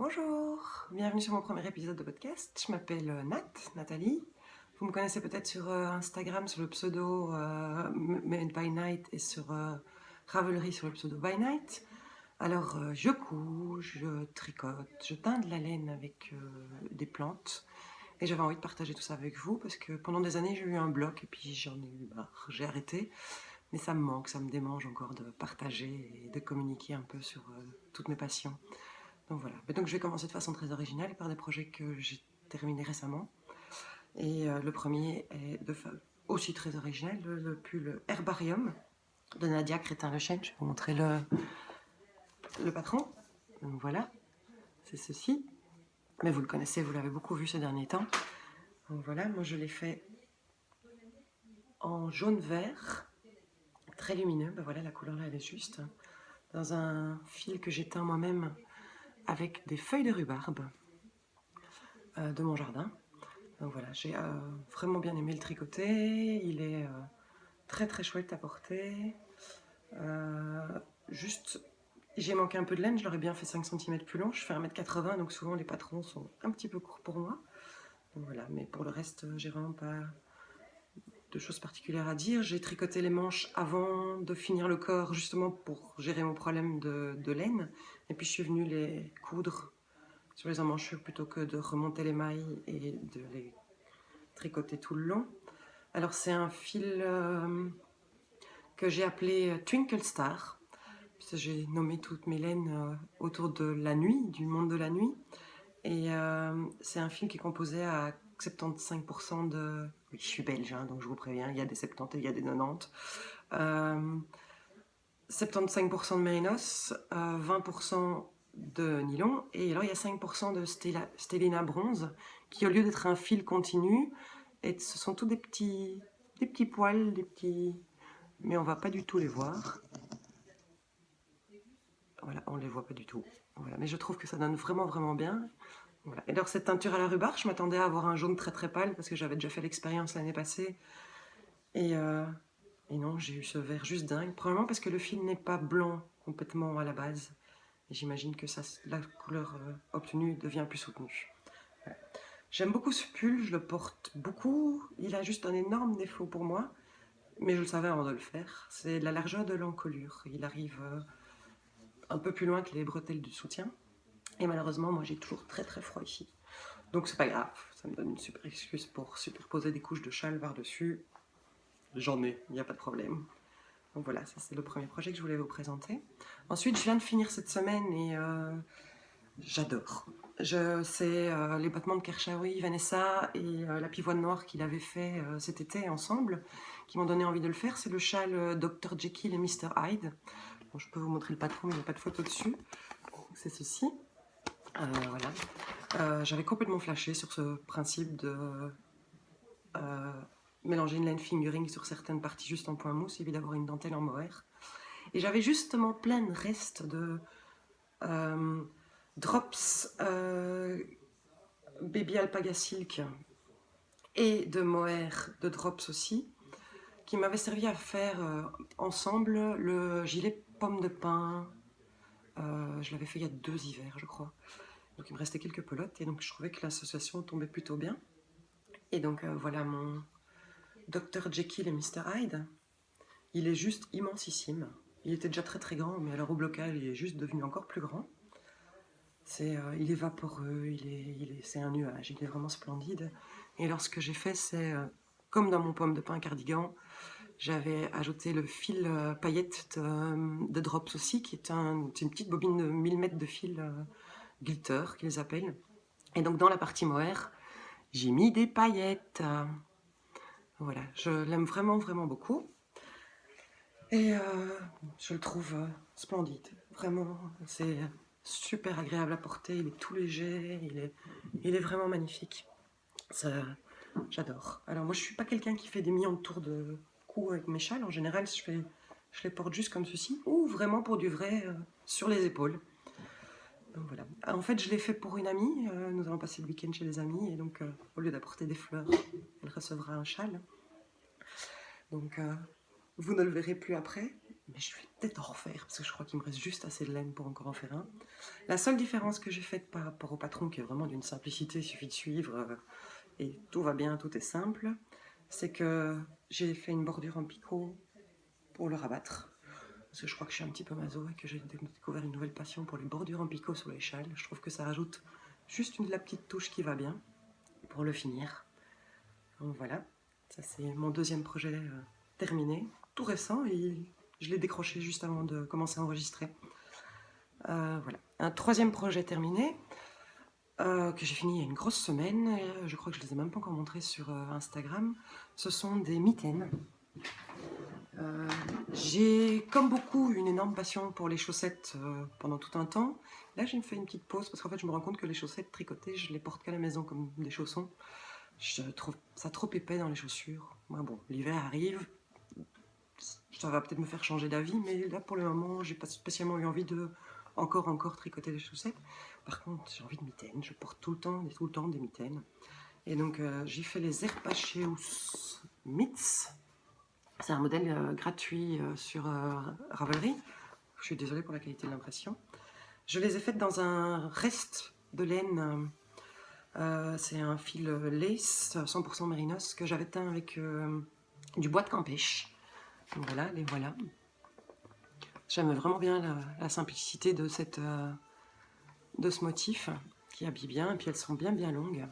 Bonjour, bienvenue sur mon premier épisode de podcast. Je m'appelle Nathalie. Vous me connaissez peut-être sur Instagram sur le pseudo Made by Night et sur Ravelry sur le pseudo by Night. Alors je couds, je tricote, je teins de la laine avec des plantes et j'avais envie de partager tout ça avec vous parce que pendant des années j'ai eu un bloc et puis j'en ai eu marre, j'ai arrêté. Mais ça me manque, ça me démange encore de partager et de communiquer un peu sur toutes mes passions. Donc voilà. Et donc je vais commencer de façon très originale par des projets que j'ai terminés récemment. Et le premier est aussi très original, le pull Herbarium de Nadia Crétin-Lechêne. Je vais vous montrer le patron. Donc voilà, c'est ceci. Mais vous le connaissez, vous l'avez beaucoup vu ces derniers temps. Donc voilà, moi je l'ai fait en jaune-vert, très lumineux. Ben voilà, la couleur là elle est juste. Dans un fil que j'ai teint moi-même avec des feuilles de rhubarbe de mon jardin. Donc voilà, j'ai vraiment bien aimé le tricoter, il est très très chouette à porter. Juste, j'ai manqué un peu de laine, je l'aurais bien fait 5 cm plus long, je fais 1m80, donc souvent les patrons sont un petit peu courts pour moi. Donc voilà, mais pour le reste, j'ai vraiment pas de choses particulières à dire. J'ai tricoté les manches avant de finir le corps, justement pour gérer mon problème de laine. Et puis je suis venue les coudre sur les emmanchures plutôt que de remonter les mailles et de les tricoter tout le long. Alors c'est un fil que j'ai appelé Twinkle Star. J'ai nommé toutes mes laines autour de la nuit, du monde de la nuit. Et c'est un fil qui est composé à 75% de... Oui, je suis belge, hein, donc je vous préviens, il y a des 70 et il y a des 90. 75% de mérinos, 20% de nylon, et alors il y a 5% de stélina bronze, qui au lieu d'être un fil continu, ce sont tous des petits poils, des petits... Mais on va pas du tout les voir. Voilà, on les voit pas du tout. Voilà, mais je trouve que ça donne vraiment vraiment bien. Voilà. Et alors cette teinture à la rhubarbe, je m'attendais à avoir un jaune très très pâle parce que j'avais déjà fait l'expérience l'année passée. Et non, j'ai eu ce vert juste dingue. Probablement parce que le fil n'est pas blanc complètement à la base. Et j'imagine que ça, la couleur obtenue devient plus soutenue. Voilà. J'aime beaucoup ce pull, je le porte beaucoup. Il a juste un énorme défaut pour moi, mais je le savais avant de le faire. C'est la largeur de l'encolure. Il arrive un peu plus loin que les bretelles du soutien. Et malheureusement, moi j'ai toujours très très froid ici. Donc c'est pas grave, ça me donne une super excuse pour superposer des couches de châle par-dessus. J'en ai, il n'y a pas de problème. Donc voilà, ça c'est le premier projet que je voulais vous présenter. Ensuite, je viens de finir cette semaine et j'adore. C'est les battements de Kershawi, Vanessa et la pivoine noire qu'il avait fait cet été ensemble, qui m'ont donné envie de le faire. C'est le châle Dr. Jekyll et Mr. Hyde. Bon, je peux vous montrer le patron, mais il n'y a pas de photo dessus. C'est ceci. Voilà. J'avais complètement flashé sur ce principe de mélanger une laine fingering sur certaines parties juste en point mousse, et puis d'avoir une dentelle en mohair. Et j'avais justement plein de restes de drops baby alpaga silk et de mohair de drops aussi, qui m'avaient servi à faire ensemble le gilet pomme de pin. Je l'avais fait il y a 2 hivers, je crois. Donc il me restait quelques pelotes et donc je trouvais que l'association tombait plutôt bien. Et donc voilà mon Dr. Jekyll et Mr. Hyde. Il est juste immensissime. Il était déjà très très grand, mais alors au blocage, il est juste devenu encore plus grand. Il est vaporeux, c'est un nuage, il est vraiment splendide. Et alors ce que j'ai fait, c'est, comme dans mon pomme de pin cardigan, j'avais ajouté le fil paillette de Drops aussi, qui est une petite bobine de 1000 mètres de fil glitter, qu'ils appellent. Et donc dans la partie mohair, j'ai mis des paillettes. Voilà, je l'aime vraiment vraiment beaucoup. Et je le trouve splendide. Vraiment, c'est super agréable à porter. Il est tout léger, il est vraiment magnifique. J'adore. Alors moi, je suis pas quelqu'un qui fait des millions de tours de cou avec mes châles. En général, je les porte juste comme ceci, ou vraiment pour du vrai sur les épaules. Donc voilà. En fait, je l'ai fait pour une amie. Nous allons passer le week-end chez des amis, et donc au lieu d'apporter des fleurs, elle recevra un châle. Donc vous ne le verrez plus après. mais je vais peut-être en refaire, parce que je crois qu'il me reste juste assez de laine pour encore en faire un. La seule différence que j'ai faite par rapport au patron, qui est vraiment d'une simplicité, il suffit de suivre, et tout va bien, tout est simple, c'est que j'ai fait une bordure en picot pour le rabattre. Parce que je crois que je suis un petit peu maso et que j'ai découvert une nouvelle passion pour les bordures en picot sur les châles. Je trouve que ça rajoute juste la petite touche qui va bien pour le finir. Donc voilà, ça c'est mon deuxième projet terminé, tout récent, et je l'ai décroché juste avant de commencer à enregistrer. Voilà. Un troisième projet terminé, que j'ai fini il y a une grosse semaine, je crois que je ne les ai même pas encore montrés sur Instagram, ce sont des mitaines. J'ai, comme beaucoup, une énorme passion pour les chaussettes pendant tout un temps. Là, j'ai fait une petite pause parce qu'en fait, je me rends compte que les chaussettes tricotées, je les porte qu'à la maison comme des chaussons. Je trouve ça trop épais dans les chaussures. Moi, bon, l'hiver arrive, ça va peut-être me faire changer d'avis, mais là, pour le moment, j'ai pas spécialement eu envie de encore tricoter des chaussettes. Par contre, j'ai envie de mitaines. Je porte tout le temps des mitaines. Et donc, j'ai fait les Herpaceus Mitts. C'est un modèle gratuit sur Ravelry. Je suis désolée pour la qualité de l'impression. Je les ai faites dans un reste de laine. C'est un fil lace 100% mérinos que j'avais teint avec du bois de campèche. Donc voilà, les voilà. J'aime vraiment bien la simplicité de ce motif qui habille bien. Et puis elles sont bien longues.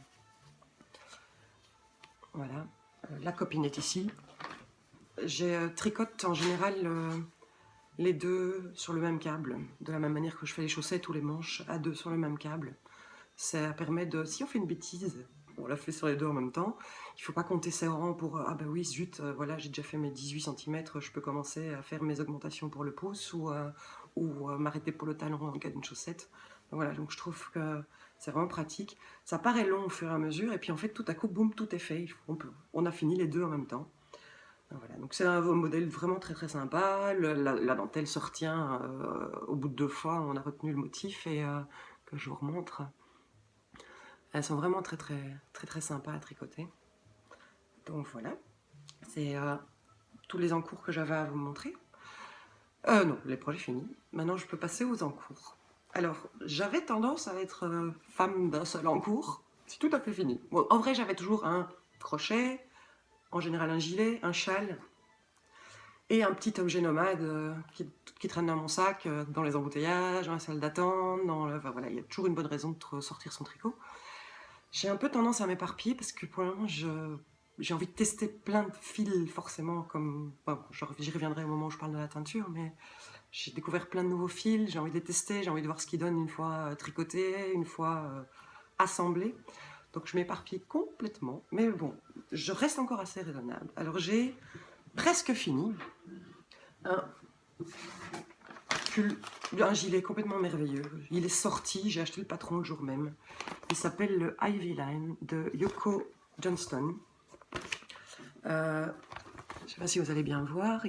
Voilà. La copine est ici. J'ai tricote en général les deux sur le même câble, de la même manière que je fais les chaussettes ou les manches à deux sur le même câble. Ça permet de, si on fait une bêtise, on la fait sur les deux en même temps, il ne faut pas compter ses rangs pour, ah bah oui, zut, voilà, j'ai déjà fait mes 18 cm, je peux commencer à faire mes augmentations pour le pouce ou m'arrêter pour le talon en cas d'une chaussette. Donc voilà, donc je trouve que c'est vraiment pratique. Ça paraît long au fur et à mesure, et puis en fait, tout à coup, boum, tout est fait. On a fini les deux en même temps. Voilà, donc c'est un modèle vraiment très sympa. La dentelle se retient au bout de 2 fois, on a retenu le motif et que je vous remontre. Elles sont vraiment très sympas à tricoter. Donc voilà, c'est tous les encours que j'avais à vous montrer. Non, les projets finis. Maintenant, je peux passer aux encours. Alors, j'avais tendance à être femme d'un seul encours. C'est tout à fait fini. Bon, en vrai, j'avais toujours un crochet, en général un gilet, un châle, et un petit objet nomade qui traîne dans mon sac, dans les embouteillages, dans la salle d'attente, enfin, voilà, il y a toujours une bonne raison de sortir son tricot. J'ai un peu tendance à m'éparpiller parce que pour le moment, j'ai envie de tester plein de fils, forcément, comme... Bon, j'y reviendrai au moment où je parle de la teinture, mais j'ai découvert plein de nouveaux fils, j'ai envie de les tester, j'ai envie de voir ce qu'ils donnent une fois tricotés, une fois assemblés. Donc je m'éparpille complètement, mais bon, je reste encore assez raisonnable. Alors j'ai presque fini un gilet complètement merveilleux. Il est sorti, j'ai acheté le patron le jour même. Il s'appelle le Ivy Line de Yoko Johnston. Je ne sais pas si vous allez bien voir,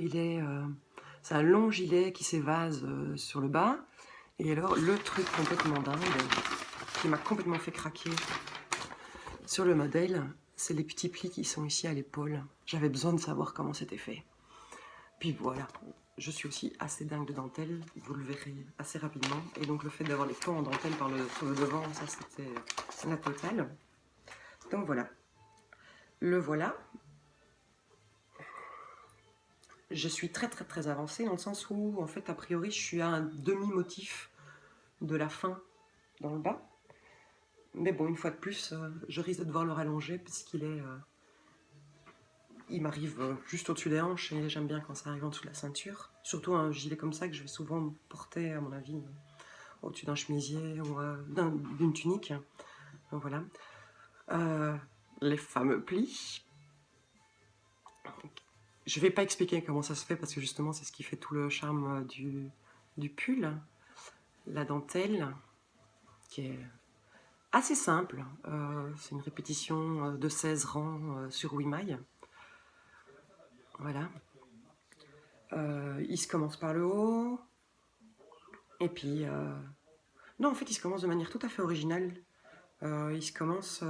c'est un long gilet qui s'évase sur le bas. Et alors le truc complètement dingue, qui m'a complètement fait craquer sur le modèle, c'est les petits plis qui sont ici à l'épaule. J'avais besoin de savoir comment c'était fait. Puis voilà, je suis aussi assez dingue de dentelle, vous le verrez assez rapidement. Et donc le fait d'avoir les pans en dentelle sur le devant, ça c'était la totale. Donc voilà, le voilà. Je suis très avancée dans le sens où, en fait, a priori, je suis à un demi-motif de la fin dans le bas. Mais bon, une fois de plus, je risque de devoir le rallonger puisqu'il est... il m'arrive juste au-dessus des hanches et j'aime bien quand ça arrive en dessous de la ceinture. Surtout un gilet comme ça que je vais souvent porter, à mon avis, au-dessus d'un chemisier ou d'une tunique. Donc voilà. Les fameux plis. Je ne vais pas expliquer comment ça se fait parce que justement c'est ce qui fait tout le charme du pull. La dentelle qui est assez simple. C'est une répétition de 16 rangs sur 8 mailles. Voilà. Il se commence par le haut. Et puis... non, en fait, il se commence de manière tout à fait originale. Il se commence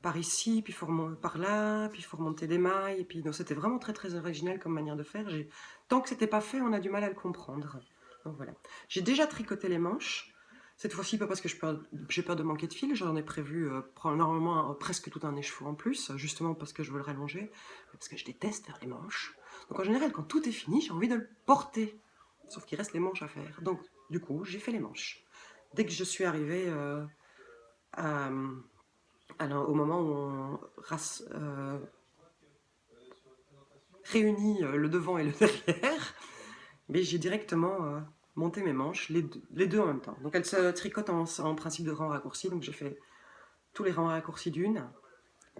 par ici, puis il faut remonter par là, puis il faut remonter des mailles. Et puis, donc c'était vraiment très très original comme manière de faire. Tant que c'était pas fait, on a du mal à le comprendre. Donc voilà. J'ai déjà tricoté les manches. Cette fois-ci, pas parce que j'ai peur de manquer de fil, j'en ai prévu normalement presque tout un écheveau en plus, justement parce que je veux le rallonger, parce que je déteste faire les manches. Donc en général, quand tout est fini, j'ai envie de le porter. Sauf qu'il reste les manches à faire. Donc du coup, j'ai fait les manches. Dès que je suis arrivée au moment où on réunit le devant et le derrière, mais j'ai directement monté mes manches, les deux en même temps. Donc elles se tricotent en principe de rang raccourci, donc j'ai fait tous les rangs raccourcis d'une,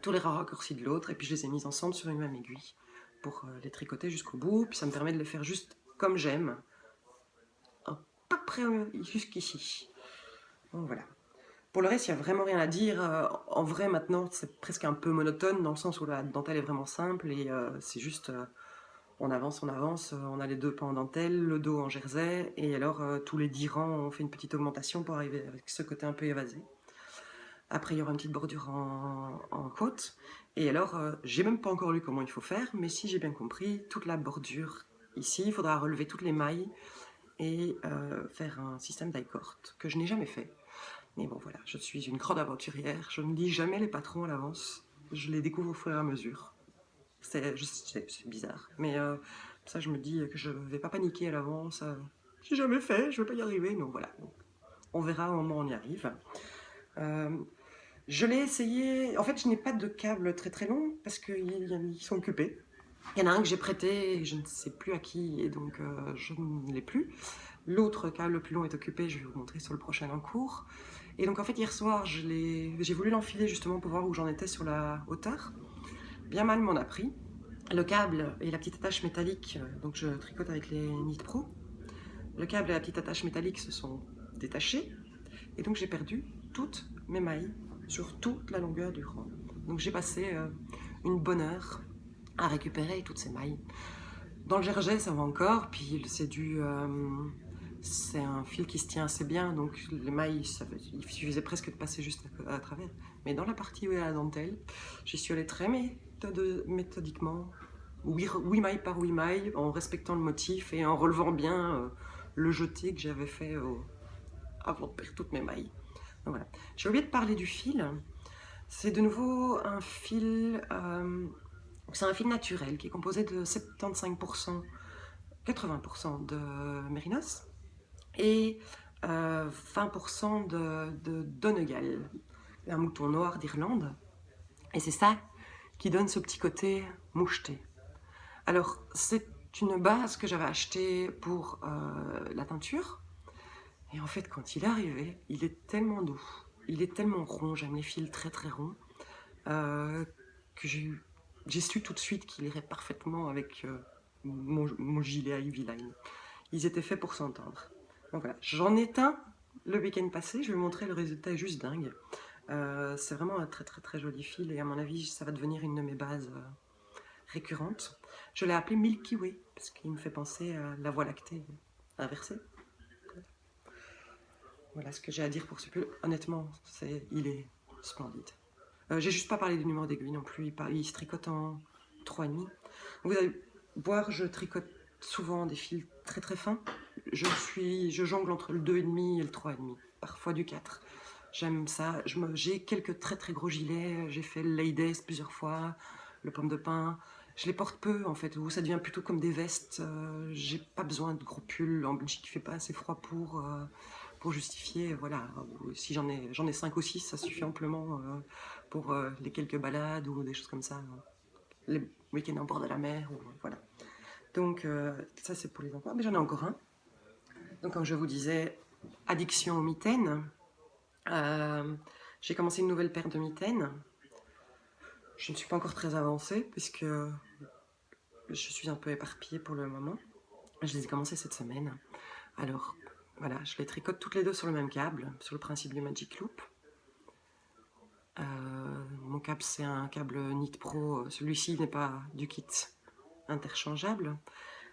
tous les rangs raccourcis de l'autre, et puis je les ai mis ensemble sur une même aiguille pour les tricoter jusqu'au bout, puis ça me permet de les faire juste comme j'aime, à peu près jusqu'ici. Donc voilà. Pour le reste, il n'y a vraiment rien à dire. En vrai, maintenant, c'est presque un peu monotone, dans le sens où la dentelle est vraiment simple, et c'est juste... on avance, on a les deux pans en dentelle, le dos en jersey, et alors tous les 10 rangs, on fait une petite augmentation pour arriver avec ce côté un peu évasé. Après, il y aura une petite bordure en côte, et alors, j'ai même pas encore lu comment il faut faire, mais si j'ai bien compris, toute la bordure ici, il faudra relever toutes les mailles et faire un système die-cord, que je n'ai jamais fait. Mais bon, voilà, je suis une grande aventurière, je ne lis jamais les patrons à l'avance, je les découvre au fur et à mesure. C'est bizarre. Mais ça, je me dis que je vais pas paniquer à l'avance. J'ai jamais fait, je vais pas y arriver. Donc voilà. Donc, on verra au moment où on y arrive. Je l'ai essayé. En fait, je n'ai pas de câble très très long parce qu'ils sont occupés. Il y en a un que j'ai prêté, je ne sais plus à qui, et donc je ne l'ai plus. L'autre câble le plus long est occupé, je vais vous montrer sur le prochain en cours. Et donc en fait, hier soir, j'ai voulu l'enfiler justement pour voir où j'en étais sur la hauteur. Bien mal m'en a pris. Le câble et la petite attache métallique, donc je tricote avec les Knit Pro. Le câble et la petite attache métallique se sont détachés et donc j'ai perdu toutes mes mailles sur toute la longueur du rang. Donc j'ai passé une bonne heure à récupérer toutes ces mailles. Dans le jersey, ça va encore, puis c'est un fil qui se tient assez bien, donc les mailles, il suffisait presque de passer juste à travers. Mais dans la partie où il y a la dentelle, j'y suis allée très méthodiquement, 8 mailles par 8 mailles, en respectant le motif et en relevant bien le jeté que j'avais fait avant de perdre toutes mes mailles. Donc voilà. J'ai oublié de parler du fil. C'est de nouveau un fil... c'est un fil naturel qui est composé de 75%, 80% de mérinos et 20% de Donegal, un mouton noir d'Irlande. Et c'est ça qui donne ce petit côté moucheté. Alors, c'est une base que j'avais achetée pour la teinture. Et en fait, quand il est arrivé, il est tellement doux, il est tellement rond, j'aime les fils très très ronds, que j'ai su tout de suite qu'il irait parfaitement avec mon gilet à Ivy Line. Ils étaient faits pour s'entendre. Donc voilà, j'en ai teint le week-end passé, je vais vous montrer, le résultat est juste dingue. C'est vraiment un très très très joli fil et à mon avis, ça va devenir une de mes bases récurrentes. Je l'ai appelé Milky Way parce qu'il me fait penser à la Voie lactée inversée. Voilà ce que j'ai à dire pour ce pull. Honnêtement, il est splendide. J'ai juste pas parlé du numéro d'aiguille non plus. Il se tricote en 3,5. Vous allez voir, je tricote souvent des fils très très fins. Je jongle entre le 2,5 et le 3,5, parfois du 4. J'aime ça. J'ai quelques très très gros gilets. J'ai fait le Ladies plusieurs fois, le pomme de pin. Je les porte peu en fait, où ça devient plutôt comme des vestes. J'ai pas besoin de gros pulls. En Belgique, il fait pas assez froid pour justifier. Voilà, si j'en ai 5 ou 6, ça suffit amplement pour les quelques balades ou des choses comme ça. Les week-ends en bord de la mer, voilà. Donc ça c'est pour les enfants. Mais j'en ai encore un. Donc comme je vous disais, addiction aux mitaines. J'ai commencé une nouvelle paire de mitaines. Je ne suis pas encore très avancée puisque je suis un peu éparpillée pour le moment. Je les ai commencées cette semaine. Alors voilà, je les tricote toutes les deux sur le même câble, sur le principe du Magic Loop. Mon câble c'est un câble Knit Pro, celui-ci n'est pas du kit interchangeable.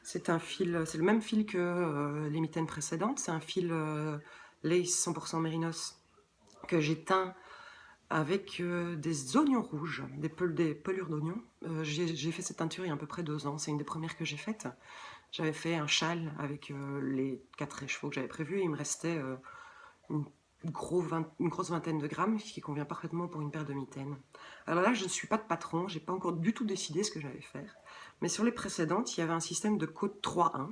C'est le même fil que les mitaines précédentes, c'est un fil lace 100% mérinos que j'ai teint avec des oignons rouges, des pelures d'oignons. J'ai fait cette teinture il y a à peu près 2 ans, c'est une des premières que j'ai faites. J'avais fait un châle avec les 4 écheveaux que j'avais prévus et il me restait une grosse vingtaine de grammes qui convient parfaitement pour une paire de mitaines. Alors là, je ne suis pas de patron, j'ai pas encore du tout décidé ce que j'allais faire. Mais sur les précédentes, il y avait un système de côte 3-1,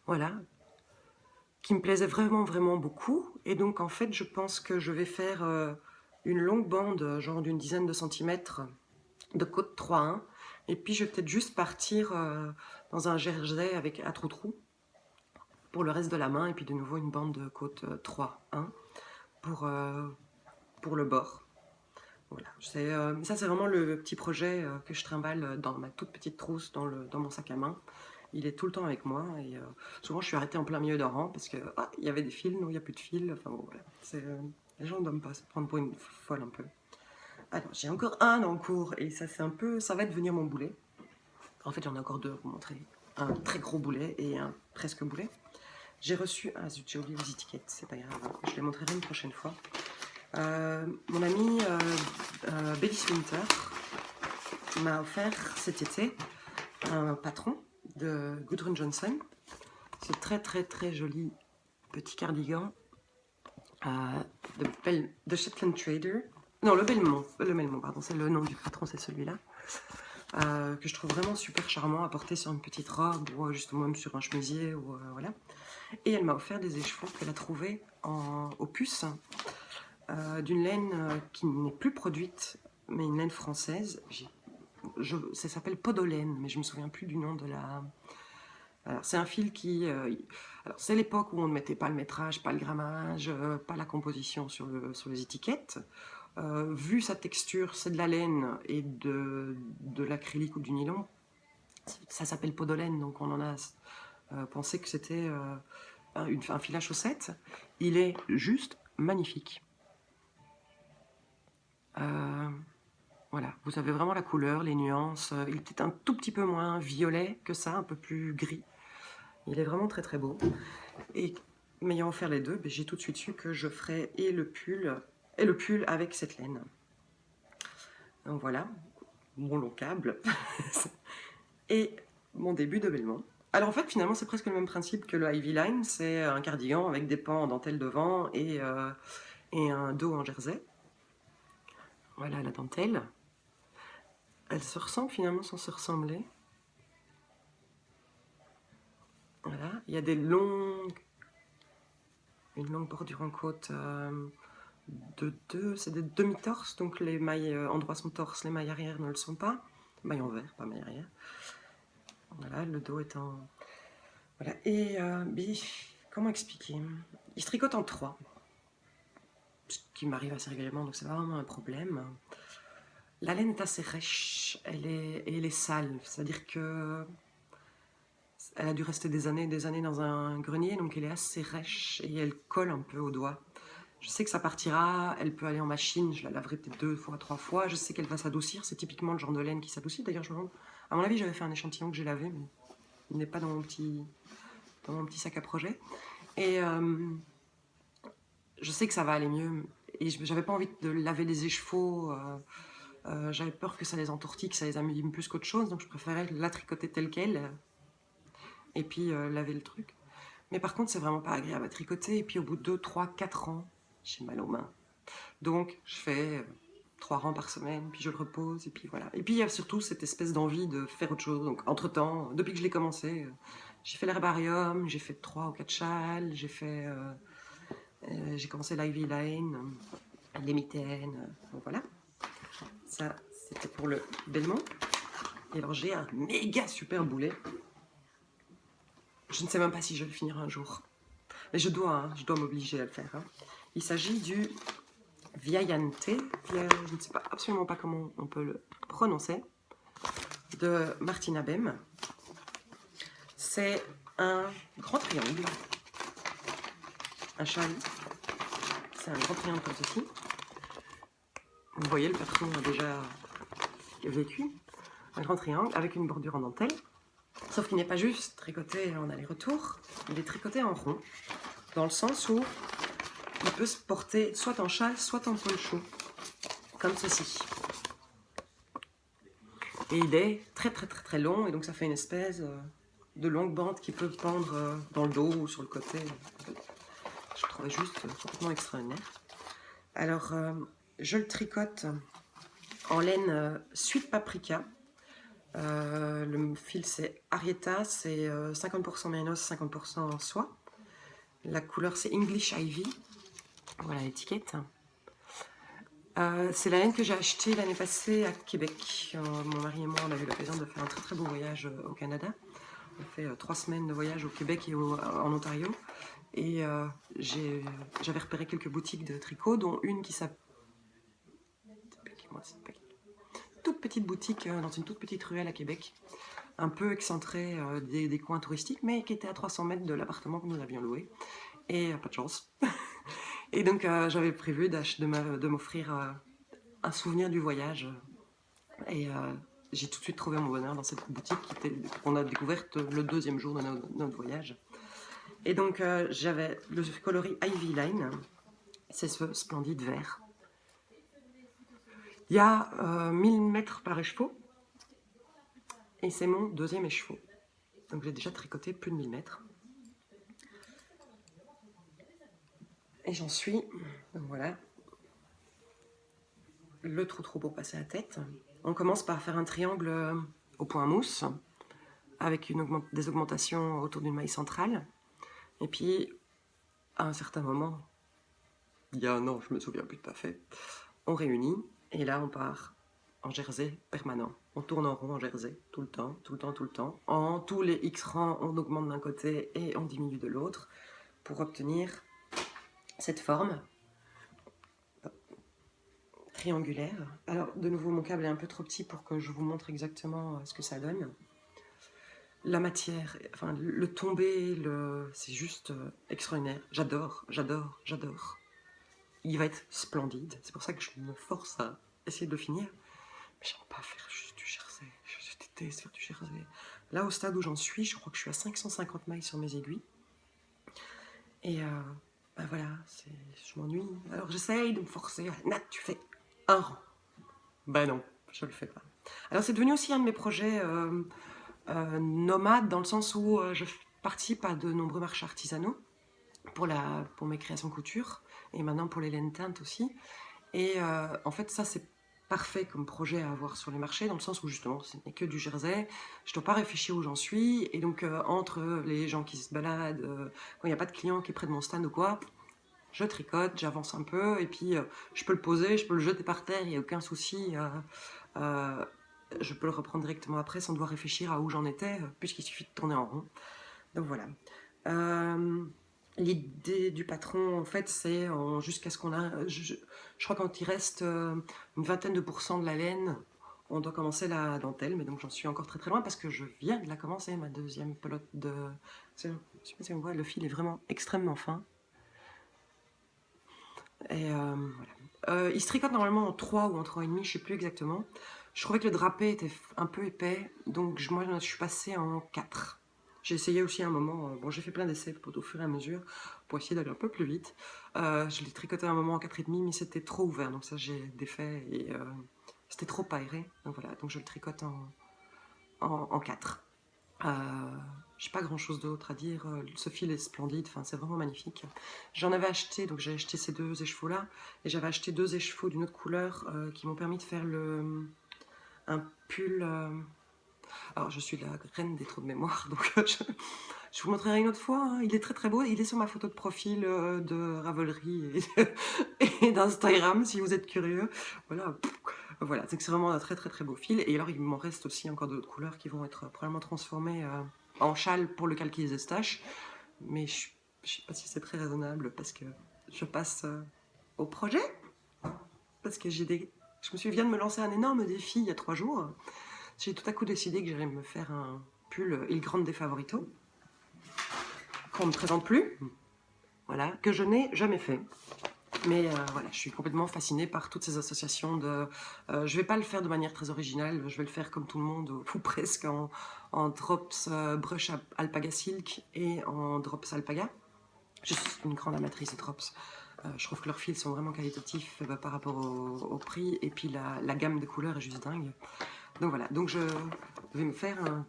voilà, qui me plaisait vraiment beaucoup. Et donc en fait, je pense que je vais faire une longue bande, genre d'une dizaine de centimètres, de côte 3-1. Et puis je vais peut-être juste partir dans un jersey avec à trou-trou pour le reste de la main. Et puis de nouveau une bande de côte 3-1 pour le bord. Voilà, ça c'est vraiment le petit projet que je trimballe dans ma toute petite trousse dans mon sac à main. Il est tout le temps avec moi et souvent je suis arrêtée en plein milieu d'un rang parce que il y avait des fils, non il n'y a plus de fils. Enfin bon, voilà. Les gens ne doivent pas se prendre pour une folle un peu. Alors j'ai encore un en cours et ça va devenir mon boulet. En fait j'en ai encore 2 à vous montrer. Un très gros boulet et un presque boulet. J'ai reçu, zut, j'ai oublié les étiquettes, c'est pas grave, je les montrerai une prochaine fois. Mon ami Belly Swinter m'a offert cet été un patron de Gudrun Johnson. Ce très joli petit cardigan de Shetland Trader. Non, le Belmont, pardon, c'est le nom du patron, c'est celui-là. Que je trouve vraiment super charmant à porter sur une petite robe ou justement même sur un chemisier. Voilà. Et elle m'a offert des écheveaux qu'elle a trouvés au puce. D'une laine qui n'est plus produite, mais une laine française. Ça s'appelle Podolène, mais je me souviens plus du nom de la... Alors, c'est un fil qui... alors, c'est l'époque où on ne mettait pas le métrage, pas le grammage, pas la composition sur les étiquettes. Vu sa texture, c'est de la laine et de l'acrylique ou du nylon. Ça s'appelle Podolène, donc on en a pensé que c'était un fil à chaussettes. Il est juste magnifique. Voilà, vous avez vraiment la couleur, les nuances. Il est peut-être un tout petit peu moins violet que ça, un peu plus gris. Il est vraiment très beau. Et m'ayant offert les deux, j'ai tout de suite su que je ferais et le pull avec cette laine. Donc voilà, mon long câble. Et mon début de Belmont. Alors en fait, finalement, c'est presque le même principe que le Ivy Line. C'est un cardigan avec des pans en dentelle devant et un dos en jersey. Voilà la dentelle. Elle se ressemble finalement sans se ressembler. Voilà, il y a une longue bordure en côte c'est des demi-torses, donc les mailles endroits sont torse, les mailles arrière ne le sont pas. Mailles en vert, pas mailles arrière. Voilà, le dos est en... Voilà, et comment expliquer? Il se tricote en 3, ce qui m'arrive assez régulièrement, donc c'est pas vraiment un problème. La laine est assez rêche, elle est sale, c'est-à-dire que elle a dû rester des années dans un grenier, donc elle est assez rêche et elle colle un peu au doigt. Je sais que ça partira, elle peut aller en machine, je la laverai peut-être 2 fois, 3 fois, je sais qu'elle va s'adoucir, c'est typiquement le genre de laine qui s'adoucit. D'ailleurs, je me demande, à mon avis, j'avais fait un échantillon que j'ai lavé, mais il n'est pas dans mon petit sac à projet. Et je sais que ça va aller mieux, et j'avais pas envie de laver des écheveaux, j'avais peur que ça les entortille, que ça les amuse plus qu'autre chose, donc je préférais la tricoter telle qu'elle, et puis laver le truc. Mais par contre, c'est vraiment pas agréable à tricoter, et puis au bout de 2, 3, 4 ans, j'ai mal aux mains. Donc, je fais 3 rangs par semaine, puis je le repose, et puis voilà. Et puis, il y a surtout cette espèce d'envie de faire autre chose. Donc, entre-temps, depuis que je l'ai commencé, j'ai fait l'herbarium, j'ai fait 3 ou 4 châles, j'ai commencé l'Ivy Line, les mitaines, donc voilà. Ça, c'était pour le Belmont. Et alors, j'ai un méga super boulet. Je ne sais même pas si je vais le finir un jour. Mais je dois m'obliger à le faire. Il s'agit du Viayante, je ne sais absolument pas comment on peut le prononcer, de Martina Bem. C'est un grand triangle, un châle. C'est un grand triangle comme ceci. Vous voyez, le patron a déjà vécu. Un grand triangle avec une bordure en dentelle. Sauf qu'il n'est pas juste tricoté en aller-retour, il est tricoté en rond, dans le sens où il peut se porter soit en châle, soit en poncho. comme ceci. Et il est très très très très long, et donc ça fait une espèce de longue bande qui peut pendre dans le dos ou sur le côté. Je le trouvais juste complètement extraordinaire. Alors, je le tricote en laine Sweet Paprika. Le fil c'est Arietta, c'est 50% mérinos, 50% soie. La couleur c'est English Ivy. Voilà l'étiquette. C'est la laine que j'ai achetée l'année passée à Québec. Mon mari et moi, on a eu l'occasion de faire un très très beau voyage au Canada. On a fait 3 semaines de voyage au Québec et en Ontario. Et j'avais repéré quelques boutiques de tricot, dont une qui s'appelle... toute petite boutique dans une toute petite ruelle à Québec, un peu excentrée des coins touristiques, mais qui était à 300 mètres de l'appartement que nous avions loué. Et pas de chance. Et donc j'avais prévu de m'offrir un souvenir du voyage. Et j'ai tout de suite trouvé mon bonheur dans cette boutique qu'on a découverte le 2e jour de notre voyage. Et donc j'avais le coloris Ivy Line, c'est ce splendide vert. Il y a 1000 mètres par écheveau, et c'est mon 2e écheveau. Donc j'ai déjà tricoté plus de 1000 mètres. Et j'en suis, donc voilà, le trou pour passer la tête. On commence par faire un triangle au point mousse, avec des augmentations autour d'une maille centrale. Et puis, à un certain moment, il y a un an, je me souviens plus tout à fait, on réunit, et là on part en jersey permanent. On tourne en rond en jersey, tout le temps, tout le temps, tout le temps. En tous les X rangs, on augmente d'un côté et on diminue de l'autre, pour obtenir cette forme triangulaire. Alors, de nouveau, mon câble est un peu trop petit pour que je vous montre exactement ce que ça donne. La matière, enfin, le tombé, c'est juste extraordinaire. J'adore, j'adore, j'adore. Il va être splendide. C'est pour ça que je me force à essayer de le finir. Mais j'aime pas faire juste du jersey. Je déteste faire du jersey. Là, au stade où j'en suis, je crois que je suis à 550 mailles sur mes aiguilles. Et ben voilà, je m'ennuie. Alors j'essaye de me forcer. Nat, tu fais un rang. Ben non, je le fais pas. Alors c'est devenu aussi un de mes projets nomades, dans le sens où je participe à de nombreux marchés artisanaux pour mes créations couture, et maintenant pour les laines teintes aussi. Et en fait, ça c'est parfait comme projet à avoir sur les marchés, dans le sens où justement ce n'est que du jersey, je ne dois pas réfléchir où j'en suis, et donc entre les gens qui se baladent, quand il n'y a pas de client qui est près de mon stand ou quoi, je tricote, j'avance un peu, et puis je peux le poser, je peux le jeter par terre, il n'y a aucun souci. Je peux le reprendre directement après sans devoir réfléchir à où j'en étais, puisqu'il suffit de tourner en rond. Donc voilà. L'idée du patron, en fait, c'est jusqu'à ce qu'on a... Je crois quand il reste une vingtaine de pourcents de la laine, on doit commencer la dentelle, mais donc j'en suis encore très très loin parce que je viens de la commencer, ma 2e pelote de... Je ne sais pas si on voit, le fil est vraiment extrêmement fin. Et voilà. Il se tricote normalement en 3 ou en 3,5, je ne sais plus exactement. Je trouvais que le drapé était un peu épais, donc moi je suis passée en 4. J'ai essayé aussi un moment, bon j'ai fait plein d'essais au fur et à mesure pour essayer d'aller un peu plus vite. Je l'ai tricoté un moment en 4,5, mais c'était trop ouvert, donc ça j'ai défait et c'était trop aéré. Donc voilà, donc je le tricote en 4. J'ai pas grand chose d'autre à dire. Ce fil est splendide, enfin, c'est vraiment magnifique. J'en avais acheté, donc j'ai acheté ces 2 écheveaux là, et j'avais acheté 2 écheveaux d'une autre couleur qui m'ont permis de faire un pull. Alors je suis la reine des trous de mémoire, donc je vous montrerai une autre fois. Hein. Il est très très beau, il est sur ma photo de profil de Ravelry et d'Instagram si vous êtes curieux. Voilà. Voilà, c'est vraiment un très très très beau fil. Et alors il m'en reste aussi encore d'autres couleurs qui vont être probablement transformées en châle pour le calquis des staches. Mais je ne sais pas si c'est très raisonnable parce que je passe au projet. Parce que je viens de me lancer un énorme défi il y a 3 jours. J'ai tout à coup décidé que j'allais me faire un pull Il Grande des Favoritos. Qu'on ne me présente plus. Voilà, que je n'ai jamais fait. Mais voilà, je suis complètement fascinée par toutes ces associations de... je ne vais pas le faire de manière très originale, je vais le faire comme tout le monde, ou presque, en drops brush alpaga silk et en drops alpaga. Je suis une grande amatrice de drops. Je trouve que leurs fils sont vraiment qualitatifs par rapport au prix, et puis la gamme de couleurs est juste dingue. Donc voilà, donc je vais me faire un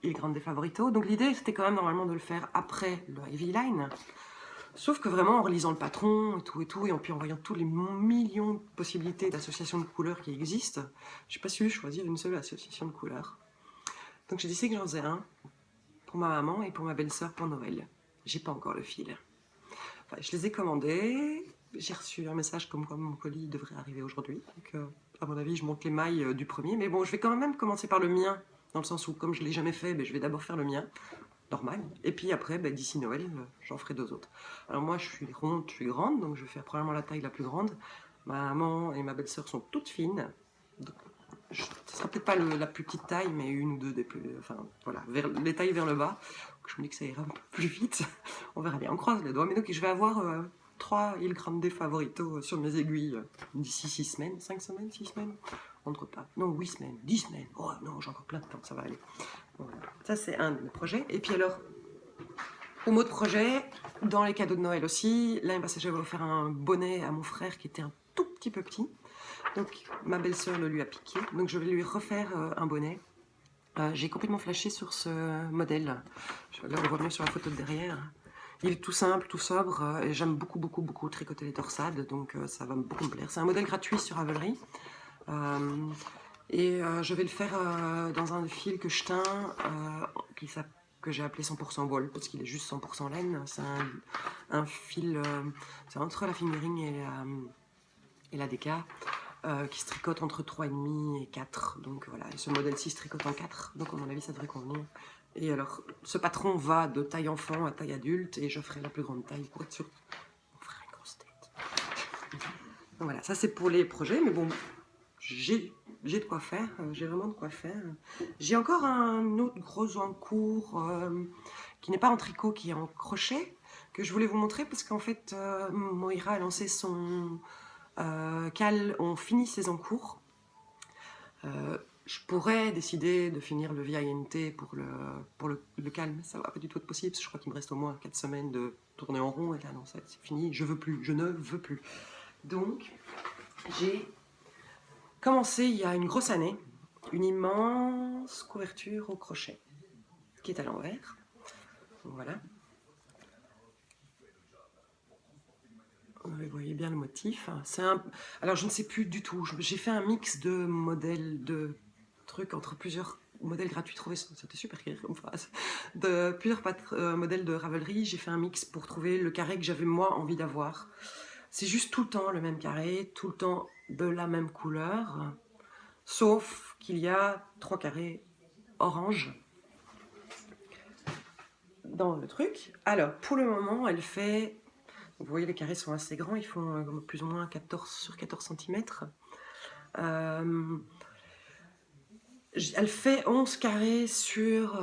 Il Grande Favorito. Donc l'idée c'était quand même normalement de le faire après le Heavy Line. Sauf que vraiment en relisant le patron et tout, et puis en voyant tous les millions de possibilités d'associations de couleurs qui existent, j'ai pas su choisir une seule association de couleurs. Donc j'ai décidé que j'en faisais un pour ma maman et pour ma belle-sœur pour Noël. J'ai pas encore le fil. Enfin, je les ai commandés, j'ai reçu un message comme quoi mon colis devrait arriver aujourd'hui. Donc à mon avis je monte les mailles du premier, mais bon je vais quand même commencer par le mien, dans le sens où comme je l'ai jamais fait, je vais d'abord faire le mien. Normal. Et puis après, d'ici Noël, j'en ferai 2 autres. Alors moi, je suis ronde, je suis grande, donc je vais faire probablement la taille la plus grande. Ma maman et ma belle-sœur sont toutes fines. Donc, ce sera peut-être pas la plus petite taille, mais une ou deux des plus... Enfin, voilà, les tailles vers le bas. Donc, je me dis que ça ira un peu plus vite. On verra bien, on croise les doigts. Mais donc, je vais avoir 3 Il Grande Favorito sur mes aiguilles d'ici 6 semaines. 5 semaines, 6 semaines. On ne compte pas. Non, 8 semaines, 10 semaines. Oh non, j'ai encore plein de temps, ça va aller. Voilà. Ça, c'est un de mes projets. Et puis alors, au mot de projet, dans les cadeaux de Noël aussi, l'année passée, j'avais offert un bonnet à mon frère qui était un tout petit peu petit. Donc, ma belle-sœur le lui a piqué. Donc, je vais lui refaire un bonnet. J'ai complètement flashé sur ce modèle. Là, on voit bien sur la photo de derrière. Il est tout simple, tout sobre, et j'aime beaucoup, beaucoup, beaucoup tricoter les torsades, donc ça va beaucoup me plaire. C'est un modèle gratuit sur Ravelry. Je vais le faire dans un fil que je teins, que j'ai appelé 100% wool, parce qu'il est juste 100% laine. C'est un fil, c'est entre la fingering et la DK, qui se tricote entre 3,5 et 4. Donc voilà, et ce modèle-ci se tricote en 4, donc à mon avis ça devrait convenir. Et alors, ce patron va de taille enfant à taille adulte, et je ferai la plus grande taille pour être sûr. On fera une grosse tête. Donc voilà, ça c'est pour les projets, mais bon, j'ai de quoi faire, j'ai vraiment de quoi faire. J'ai encore un autre gros en cours qui n'est pas en tricot, qui est en crochet, que je voulais vous montrer parce qu'en fait, Moira a lancé son cal, on finit ses encours. Je pourrais décider de finir le VINT pour le cal, mais ça va pas du tout être possible, parce que je crois qu'il me reste au moins 4 semaines de tourner en rond, et là non, c'est fini, je ne veux plus. Donc, j'ai commencé il y a une grosse année, une immense couverture au crochet, qui est à l'envers. Voilà. Vous voyez bien le motif. Alors je ne sais plus du tout, j'ai fait un mix de modèles, de trucs entre plusieurs modèles gratuits trouvés, c'était super clair comme phrase, de plusieurs modèles de Ravelry. J'ai fait un mix pour trouver le carré que j'avais moi envie d'avoir. C'est juste tout le temps le même carré, tout le temps de la même couleur, sauf qu'il y a 3 carrés orange dans le truc. Alors pour le moment, elle fait... Vous voyez, les carrés sont assez grands, ils font plus ou moins 14 sur 14 cm. Elle fait 11 carrés sur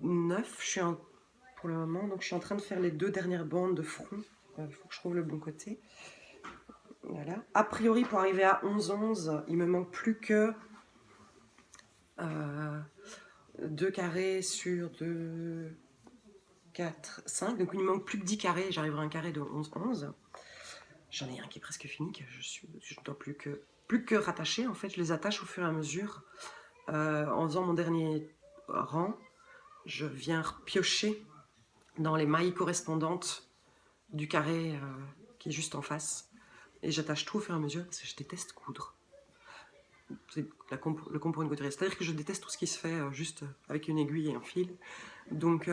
9 pour le moment, donc je suis en train de faire les 2 dernières bandes de front. Il faut que je trouve le bon côté. Voilà. A priori, pour arriver à 11-11, il me manque plus que 2 carrés sur 2, 4, 5. Donc il me manque plus que 10 carrés, j'arriverai à un carré de 11-11. J'en ai un qui est presque fini, que je ne dois plus que rattacher. En fait, je les attache au fur et à mesure. En faisant mon dernier rang, je viens piocher dans les mailles correspondantes du carré qui est juste en face. Et j'attache tout au fur et à mesure parce que je déteste coudre. C'est le con pour une couturière. C'est-à-dire que je déteste tout ce qui se fait juste avec une aiguille et un fil. Donc,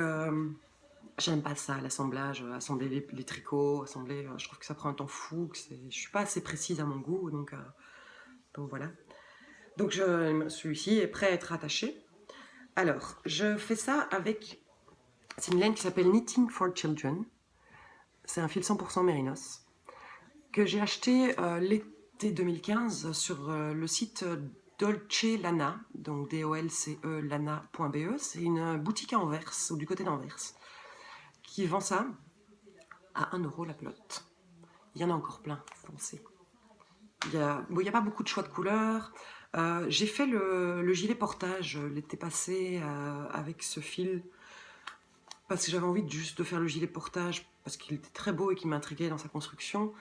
j'aime pas ça, l'assemblage, assembler les tricots, je trouve que ça prend un temps fou, je suis pas assez précise à mon goût, donc voilà. Donc celui-ci est prêt à être attaché. Alors, je fais ça avec, c'est une laine qui s'appelle Knitting for Children. C'est un fil 100% mérinos que j'ai acheté l'été 2015 sur le site Dolce Lana, donc DOLCE lana.be. C'est une boutique à Anvers, ou du côté d'Anvers, qui vend ça à 1 € la pelote. Il y en a encore plein, foncez. Il n'y a pas beaucoup de choix de couleurs. J'ai fait le gilet portage l'été passé avec ce fil, parce que j'avais envie juste de faire le gilet portage parce qu'il était très beau et qu'il m'intriguait dans sa construction,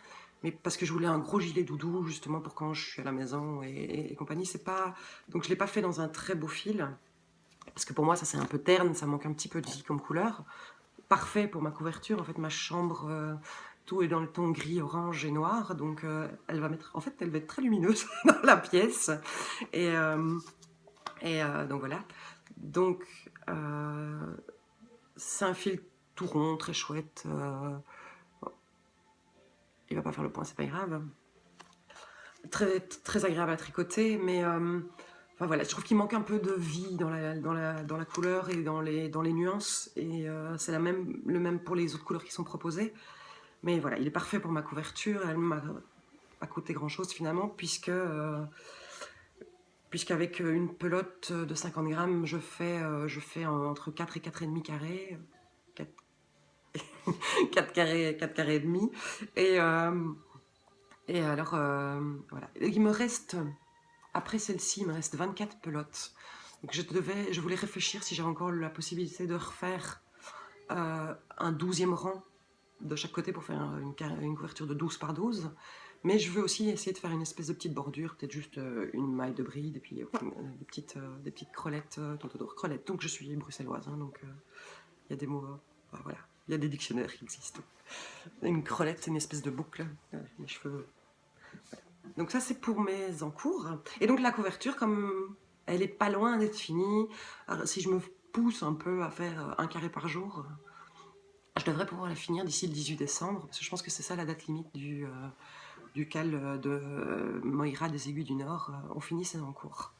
mais parce que je voulais un gros gilet doudou, justement, pour quand je suis à la maison et compagnie. C'est pas... Donc je ne l'ai pas fait dans un très beau fil, parce que pour moi, ça c'est un peu terne, ça manque un petit peu de vie comme couleur. Parfait pour ma couverture, en fait, ma chambre... tout est dans le ton gris, orange et noir, donc elle va être très lumineuse dans la pièce. Et, donc voilà. Donc c'est un fil tout rond, très chouette. Il va pas faire le point, c'est pas grave. Très, très agréable à tricoter, mais enfin voilà, je trouve qu'il manque un peu de vie dans la couleur et dans les nuances. Et c'est le même pour les autres couleurs qui sont proposées. Mais voilà, il est parfait pour ma couverture. Elle m'a pas coûté grand chose finalement, puisqu'avec une pelote de 50 grammes, je fais entre 4 et 4,5 carrés. 4, 4 carrés, 4 carrés et demi. Et, alors, voilà. Il me reste, après celle-ci, il me reste 24 pelotes. Donc je voulais réfléchir si j'avais encore la possibilité de refaire un 12e rang de chaque côté pour faire une couverture de 12 par 12. Mais je veux aussi essayer de faire une espèce de petite bordure, peut-être juste une maille de bride et puis des petites crelettes, crelettes. Donc je suis bruxelloise, hein, donc il y a des mots, voilà, il y a des dictionnaires qui existent. Une crelette, c'est une espèce de boucle, mes cheveux. Voilà. Donc ça c'est pour mes encours. Et donc la couverture, comme elle est pas loin d'être finie, alors, si je me pousse un peu à faire un carré par jour, je devrais pouvoir la finir d'ici le 18 décembre, parce que je pense que c'est ça la date limite du cal de Moira des Aiguilles du Nord. On finit ses encours.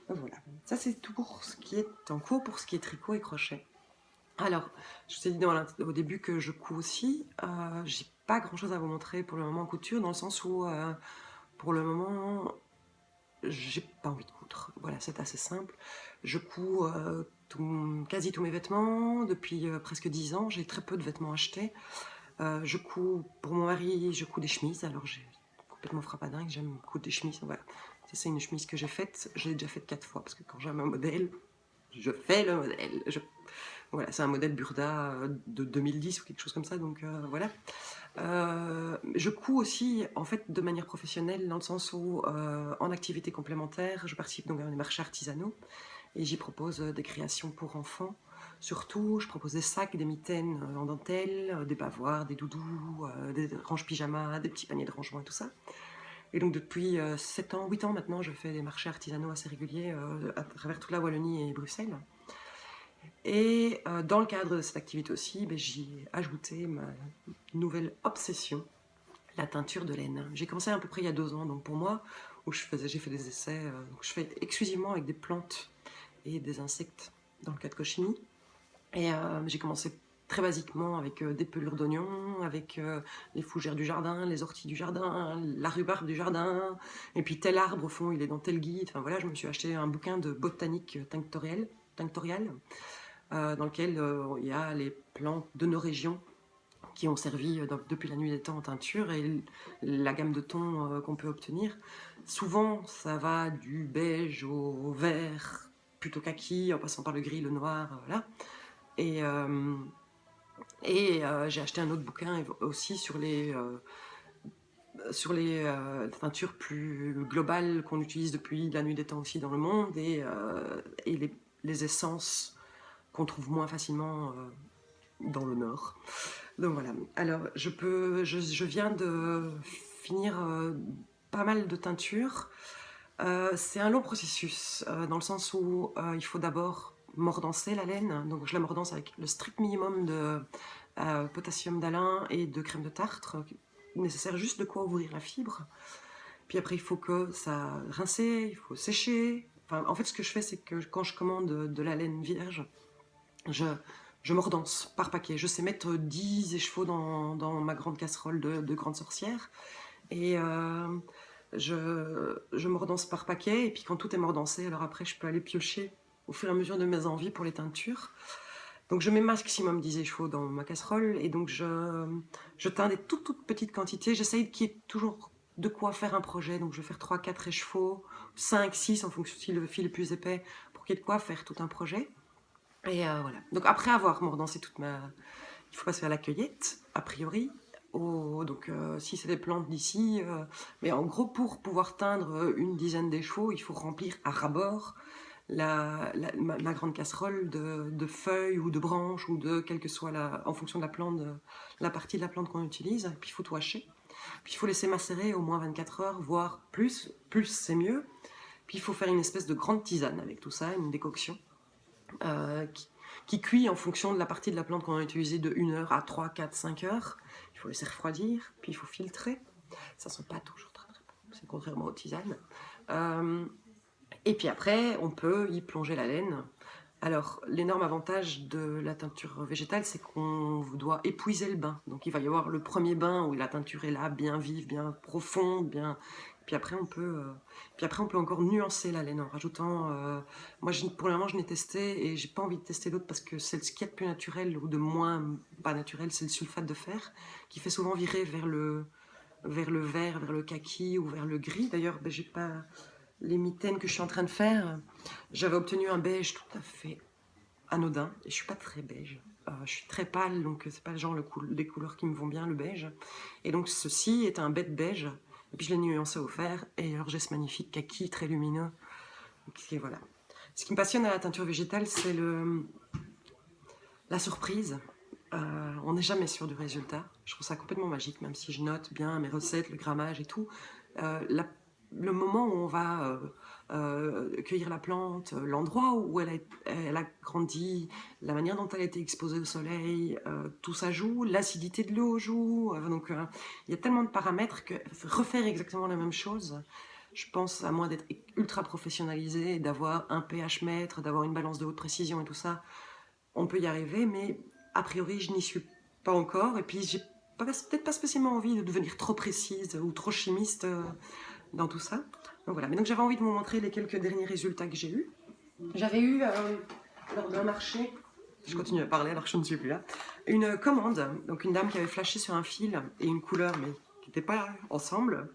Donc voilà, ça c'est tout pour ce qui est en cours, pour ce qui est tricot et crochet. Alors, je vous ai dit au début que je couds aussi. J'ai pas grand chose à vous montrer pour le moment en couture, dans le sens où pour le moment j'ai pas envie de coudre. Voilà, c'est assez simple. Je couds quasi tous mes vêtements depuis presque 10 ans. J'ai très peu de vêtements achetés. Je couds pour mon mari, je couds des chemises. Alors j'ai complètement frappadingue, j'aime coudre des chemises. Voilà, c'est une chemise que j'ai faite. Je l'ai déjà faite 4 fois parce que quand j'aime un modèle, je fais le modèle. Voilà, c'est un modèle Burda de 2010 ou quelque chose comme ça. Donc voilà. Je couds aussi en fait de manière professionnelle, dans le sens où en activité complémentaire, je participe donc à des marchés artisanaux et j'y propose des créations pour enfants. Surtout, je propose des sacs, des mitaines en dentelle, des bavoirs, des doudous, des ranges pyjamas, des petits paniers de rangement et tout ça. Et donc depuis 7 ans, 8 ans maintenant, je fais des marchés artisanaux assez réguliers à travers toute la Wallonie et Bruxelles. Et dans le cadre de cette activité aussi, j'y ai ajouté ma nouvelle obsession, la teinture de laine. J'ai commencé à peu près il y a 2 ans, donc pour moi, où j'ai fait des essais, donc je fais exclusivement avec des plantes et des insectes dans le cas de Cochini. Et j'ai commencé très basiquement avec des pelures d'oignons, avec les fougères du jardin, les orties du jardin, la rhubarbe du jardin, et puis tel arbre au fond il est dans tel guide. Enfin voilà, je me suis acheté un bouquin de botanique tinctoriale dans lequel il y a les plantes de nos régions qui ont servi depuis la nuit des temps en teinture et la gamme de tons qu'on peut obtenir. Souvent ça va du beige au vert, plutôt kaki, en passant par le gris, le noir, voilà. Et j'ai acheté un autre bouquin aussi sur les teintures plus globales qu'on utilise depuis la nuit des temps aussi dans le monde et les essences qu'on trouve moins facilement dans le Nord. Donc voilà. Alors je viens de finir pas mal de teintures. C'est un long processus dans le sens où il faut d'abord mordancer la laine. Donc je la mordance avec le strict minimum de potassium d'Alain et de crème de tartre, nécessaire juste de quoi ouvrir la fibre. Puis après il faut que ça rincer, il faut sécher. Enfin, en fait ce que je fais c'est que quand je commande de la laine vierge, je mordanse par paquet. Je sais mettre 10 écheveaux dans ma grande casserole de grande sorcière. Et je mordanse par paquet. Et puis quand tout est mordancé, alors après, je peux aller piocher au fur et à mesure de mes envies pour les teintures. Donc je mets maximum 10 écheveaux dans ma casserole. Et donc je teins des toutes petites quantités. J'essaye qu'il y ait toujours de quoi faire un projet. Donc je vais faire 3-4 écheveaux, 5, 6 en fonction si le fil est plus épais, pour qu'il y ait de quoi faire tout un projet. Et voilà. Donc après avoir mordancé toute il faut passer à la cueillette, a priori. Donc, si c'est des plantes d'ici, mais en gros, pour pouvoir teindre une dizaine d'échevaux, il faut remplir à ras-bord ma grande casserole de feuilles ou de branches ou de quelle que soit en fonction de la plante, la partie de la plante qu'on utilise. Puis il faut tout hacher. Puis il faut laisser macérer au moins 24 heures, voire plus. Plus c'est mieux. Puis il faut faire une espèce de grande tisane avec tout ça, une décoction euh, qui cuit en fonction de la partie de la plante qu'on a utilisée de 1 heure à 3, 4, 5 heures. Il faut laisser refroidir, puis il faut filtrer. Ça ne sent pas toujours très très bon, c'est contrairement aux tisanes. Et puis après, on peut y plonger la laine. Alors, l'énorme avantage de la teinture végétale, c'est qu'on doit épuiser le bain. Donc, il va y avoir le premier bain où la teinture est là, bien vive, bien profonde, bien. Puis après, on peut encore nuancer la laine en rajoutant. Moi, pour le moment, je n'ai testé et j'ai pas envie de tester d'autres parce que c'est ce qu'il y a de plus naturel ou de moins pas naturel, c'est le sulfate de fer qui fait souvent virer vers le vert, vers le kaki ou vers le gris. D'ailleurs, j'ai pas les mitaines que je suis en train de faire. J'avais obtenu un beige tout à fait anodin et je suis pas très beige. Je suis très pâle, donc c'est pas le genre les couleurs qui me vont bien, le beige. Et donc ceci est un bête beige. Et puis je l'ai nuancé au fer et alors j'ai ce magnifique kaki très lumineux. Et voilà. Ce qui me passionne à la teinture végétale, c'est la surprise. On n'est jamais sûr du résultat. Je trouve ça complètement magique, même si je note bien mes recettes, le grammage et tout. Le moment où on va cueillir la plante, l'endroit où elle a grandi, la manière dont elle a été exposée au soleil, tout ça joue, l'acidité de l'eau joue. Donc il y a tellement de paramètres que refaire exactement la même chose, je pense, à moins d'être ultra professionnalisé, d'avoir un pH mètre, d'avoir une balance de haute précision et tout ça, on peut y arriver, mais a priori, je n'y suis pas encore. Et puis, j'ai peut-être pas spécialement envie de devenir trop précise ou trop chimiste dans tout ça. Donc voilà. Mais donc, j'avais envie de vous montrer les quelques derniers résultats que j'ai eus. J'avais eu, lors d'un marché, je continue à parler alors que je ne suis plus là, une commande. Donc, une dame qui avait flashé sur un fil et une couleur, mais qui n'étaient pas ensemble.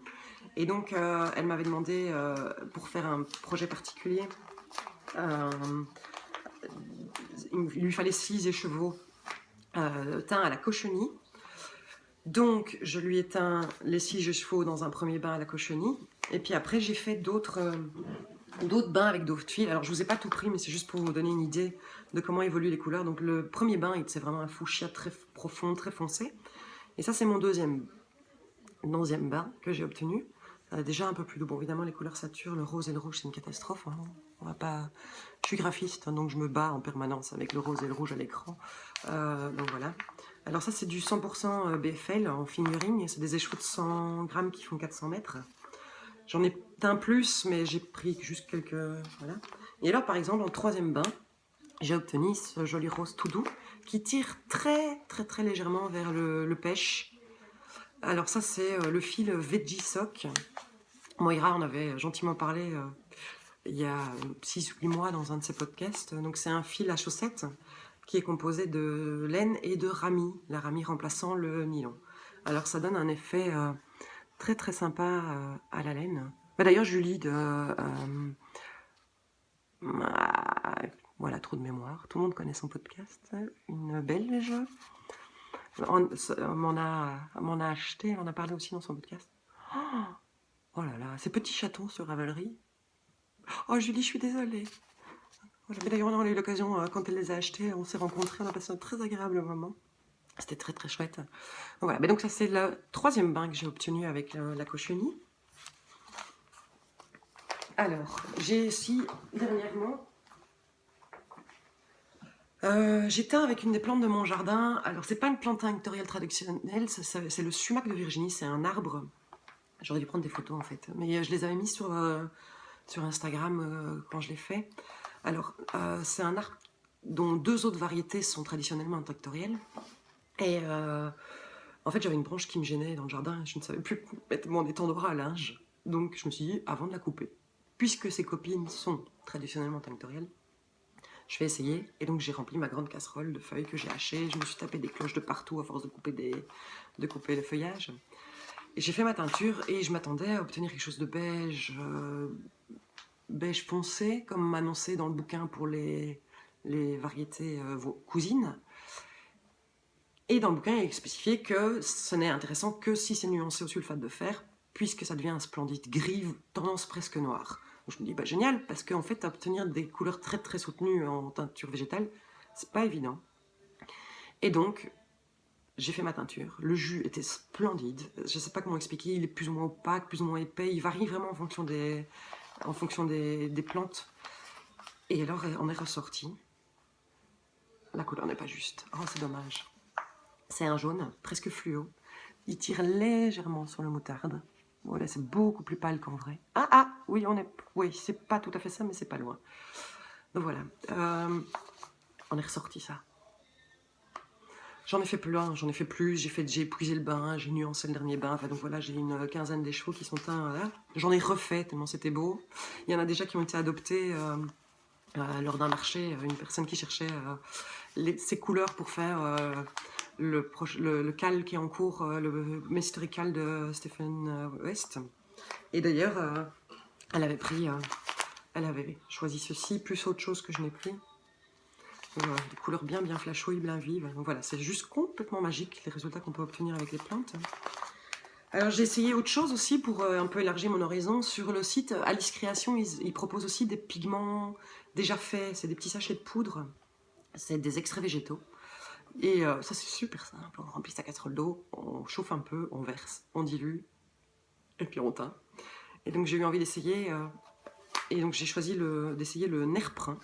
Et donc, elle m'avait demandé, pour faire un projet particulier, il lui fallait 6 écheveaux teints à la cochenille. Donc, je lui ai teint les 6 écheveaux dans un premier bain à la cochenille. Et puis après, j'ai fait d'autres bains avec d'autres tuiles. Alors, je vous ai pas tout pris, mais c'est juste pour vous donner une idée de comment évoluent les couleurs. Donc, le premier bain, c'est vraiment un fuchsia très profond, très foncé. Et ça, c'est mon deuxième bain que j'ai obtenu. Déjà un peu plus doux. Bon, évidemment, les couleurs saturent. Le rose et le rouge, c'est une catastrophe. Hein. On va pas... Je suis graphiste, donc je me bats en permanence avec le rose et le rouge à l'écran. Donc voilà. Alors ça, c'est du 100% BFL en fingering. C'est des échevaux de 100 grammes qui font 400 mètres. J'en ai teint plus, mais j'ai pris juste quelques... Voilà. Et alors, par exemple, en troisième bain, j'ai obtenu ce joli rose tout doux qui tire très, très, très légèrement vers le pêche. Alors ça, c'est le fil Veggie Sock. Moira en avait gentiment parlé il y a 6 ou 8 mois dans un de ses podcasts. Donc c'est un fil à chaussettes qui est composé de laine et de ramie, la ramie remplaçant le nylon. Alors ça donne un effet très très sympa à la laine. D'ailleurs Julie voilà, trop de mémoire, tout le monde connaît son podcast, une belge, m'en a acheté, elle en a parlé aussi dans son podcast. Oh là là, ces petits chatons sur Ravelry. Oh Julie, je suis désolée. Voilà. Mais d'ailleurs, on a eu l'occasion, quand elle les a achetés, on s'est rencontrés, on a passé un très agréable moment. C'était très très chouette. Voilà, mais donc ça c'est le troisième bain que j'ai obtenu avec la cochenille. Alors, j'ai aussi, dernièrement, j'ai teint avec une des plantes de mon jardin. Alors, c'est pas une plante tinctorielle traditionnelle, c'est le sumac de Virginie, c'est un arbre. J'aurais dû prendre des photos en fait, mais je les avais mis sur Instagram quand je l'ai fait. Alors, c'est un arbre dont 2 autres variétés sont traditionnellement tinctorielles. Et en fait, j'avais une branche qui me gênait dans le jardin et je ne savais plus mettre mon étendoir à linge. Donc, je me suis dit, avant de la couper, puisque ses copines sont traditionnellement tinctorielles, je vais essayer. Et donc, j'ai rempli ma grande casserole de feuilles que j'ai hachées. Je me suis tapé des cloches de partout à force de couper le feuillage. Et j'ai fait ma teinture et je m'attendais à obtenir quelque chose de beige, beige foncé, comme annoncé dans le bouquin pour les variétés cousines. Et dans le bouquin, il est spécifié que ce n'est intéressant que si c'est nuancé au sulfate de fer, puisque ça devient un splendide gris, tendance presque noire. Donc je me dis, bah, génial, parce qu'en fait, obtenir des couleurs très très soutenues en teinture végétale, c'est pas évident. Et donc, j'ai fait ma teinture. Le jus était splendide. Je sais pas comment expliquer, il est plus ou moins opaque, plus ou moins épais. Il varie vraiment en fonction des plantes. Et alors, on est ressorti. La couleur n'est pas juste. Oh, c'est dommage. C'est un jaune, presque fluo. Il tire légèrement sur le moutarde. Voilà, c'est beaucoup plus pâle qu'en vrai. Ah, oui, oui, c'est pas tout à fait ça, mais c'est pas loin. Donc voilà, on est ressorti ça. J'en ai fait plein, j'en ai fait plus, j'ai épuisé le bain, j'ai nuancé le dernier bain, enfin donc voilà, j'ai une quinzaine des chevaux qui sont teints, voilà. J'en ai refait tellement c'était beau. Il y en a déjà qui ont été adoptés lors d'un marché, une personne qui cherchait ces couleurs pour faire le cal qui est en cours, le Mystery Cal de Stephen West. Et d'ailleurs, elle avait choisi ceci, plus autre chose que je n'ai pris. Des couleurs bien flashouilles, bien vives. Donc voilà, c'est juste complètement magique les résultats qu'on peut obtenir avec les plantes. Alors j'ai essayé autre chose aussi pour un peu élargir mon horizon. Sur le site Alice Création, ils proposent aussi des pigments déjà faits. C'est des petits sachets de poudre. C'est des extraits végétaux. Et ça c'est super simple. On remplit sa casserole d'eau, on chauffe un peu, on verse, on dilue, et puis on teint. Et donc j'ai eu envie d'essayer. Et donc j'ai choisi d'essayer le nerf brun.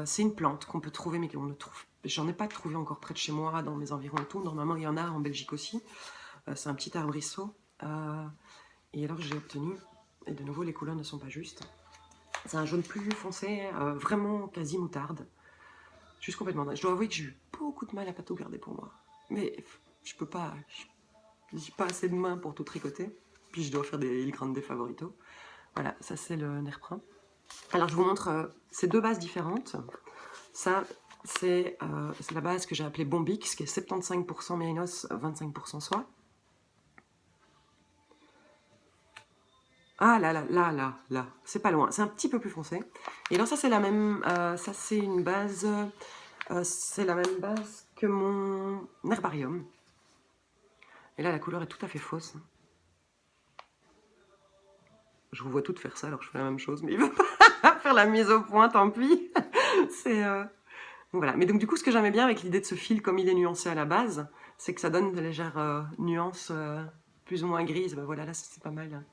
C'est une plante qu'on peut trouver, mais qu'on ne trouve. J'en ai pas trouvé encore près de chez moi, dans mes environs et tout. Normalement, il y en a en Belgique aussi. C'est un petit arbrisseau. Et alors, j'ai obtenu. Et de nouveau, les couleurs ne sont pas justes. C'est un jaune plus foncé, vraiment quasi moutarde. Juste complètement dingue. Je dois avouer que j'ai eu beaucoup de mal à pas tout garder pour moi. Mais je peux pas. J'ai pas assez de mains pour tout tricoter. Puis je dois faire des Il Grande des Favorito. Voilà, ça c'est le nerf brun. Alors je vous montre ces deux bases différentes. Ça, c'est la base que j'ai appelée Bombix, qui est 75% mérinos, 25% soie. Ah là, c'est pas loin, c'est un petit peu plus foncé. Et alors ça c'est la même, ça c'est une base, c'est la même base que mon herbarium. Et là la couleur est tout à fait fausse. Je vous vois toutes faire ça, alors je fais la même chose, mais il veut pas faire la mise au point, tant pis. C'est voilà. Mais donc du coup, ce que j'aimais bien avec l'idée de ce fil, comme il est nuancé à la base, c'est que ça donne de légères nuances plus ou moins grises. Ben voilà, là c'est pas mal.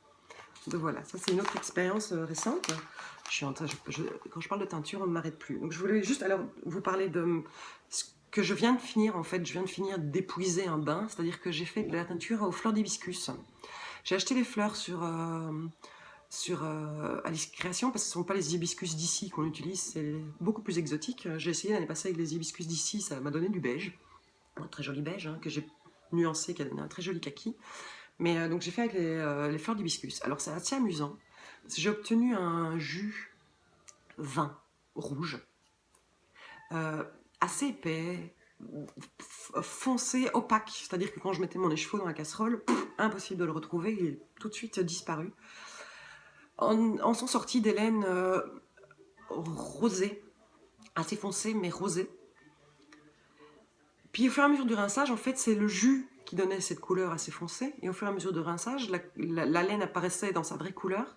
Donc voilà, ça c'est une autre expérience récente. Quand je parle de teinture, on ne m'arrête plus. Donc je voulais juste alors vous parler de ce que je viens de finir. En fait, je viens de finir d'épuiser un bain, c'est-à-dire que j'ai fait de la teinture aux fleurs d'hibiscus. J'ai acheté les fleurs sur Alice Création, parce que ce ne sont pas les hibiscus d'ici qu'on utilise, c'est beaucoup plus exotique. J'ai essayé l'année passée avec les hibiscus d'ici, ça m'a donné du beige, un très joli beige, hein, que j'ai nuancé, qui a donné un très joli kaki. Mais donc j'ai fait avec les fleurs d'hibiscus. Alors c'est assez amusant, parce que j'ai obtenu un jus vin rouge, assez épais, foncé, opaque, c'est-à-dire que quand je mettais mon écheveau dans la casserole, impossible de le retrouver, il est tout de suite disparu. En sont sortis des laines rosées, assez foncées mais rosées. Puis au fur et à mesure du rinçage, en fait, c'est le jus qui donnait cette couleur assez foncée. Et au fur et à mesure du rinçage, la laine apparaissait dans sa vraie couleur.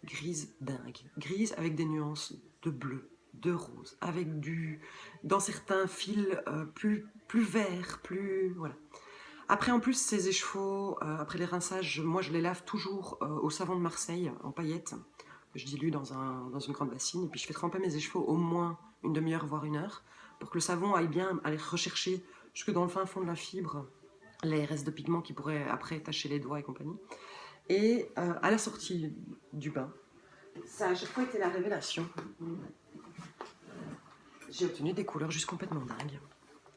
Grise dingue. Grise avec des nuances de bleu, de rose, avec dans certains fils plus vert, plus... Voilà. Après, en plus, ces échevaux, après les rinçages, moi je les lave toujours au savon de Marseille, en paillettes, que je dilue dans une grande bassine, et puis je fais tremper mes échevaux au moins une demi-heure, voire une heure, pour que le savon aille bien aller rechercher jusque dans le fin fond de la fibre les restes de pigments qui pourraient après tacher les doigts et compagnie. Et à la sortie du bain, ça a à chaque fois été la révélation. J'ai obtenu des couleurs juste complètement dingues.